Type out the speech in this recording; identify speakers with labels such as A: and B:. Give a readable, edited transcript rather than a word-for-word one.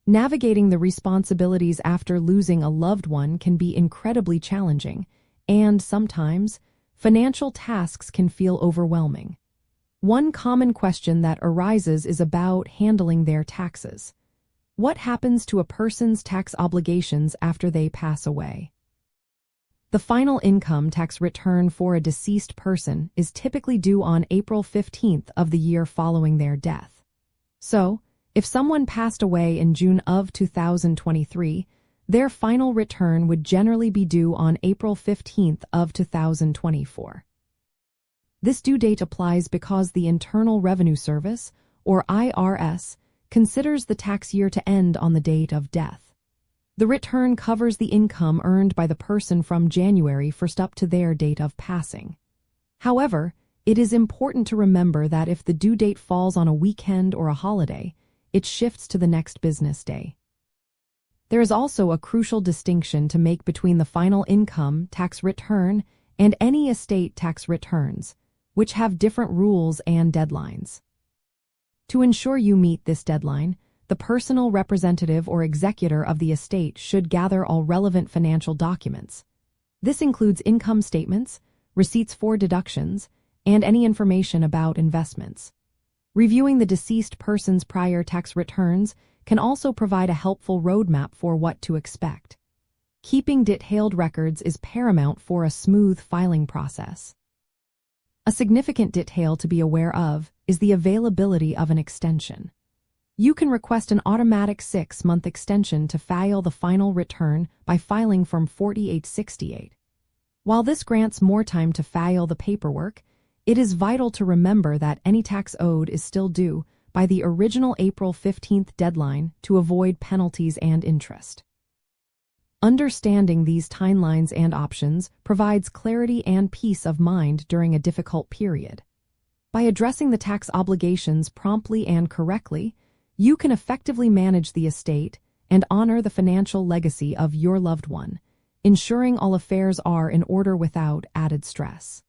A: Navigating the responsibilities after losing a loved one can be incredibly challenging, and sometimes, financial tasks can feel overwhelming. One common question that arises is about handling their taxes. What happens to a person's tax obligations after they pass away? The final income tax return for a deceased person is typically due on April 15th of the year following their death. So, if someone passed away in June of 2023, their final return would generally be due on April 15th of 2024. This due date applies because the Internal Revenue Service, or IRS, considers the tax year to end on the date of death. The return covers the income earned by the person from January 1st up to their date of passing. However, it is important to remember that if the due date falls on a weekend or a holiday, it shifts to the next business day. There is also a crucial distinction to make between the final income tax return and any estate tax returns, which have different rules and deadlines. To ensure you meet this deadline, the personal representative or executor of the estate should gather all relevant financial documents. This includes income statements, receipts for deductions, and any information about investments. Reviewing the deceased person's prior tax returns can also provide a helpful roadmap for what to expect. Keeping detailed records is paramount for a smooth filing process. A significant detail to be aware of is the availability of an extension. You can request an automatic 6-month extension to file the final return by filing Form 4868. While this grants more time to file the paperwork, it is vital to remember that any tax owed is still due by the original April 15th deadline to avoid penalties and interest. Understanding these timelines and options provides clarity and peace of mind during a difficult period. By addressing the tax obligations promptly and correctly, you can effectively manage the estate and honor the financial legacy of your loved one, ensuring all affairs are in order without added stress.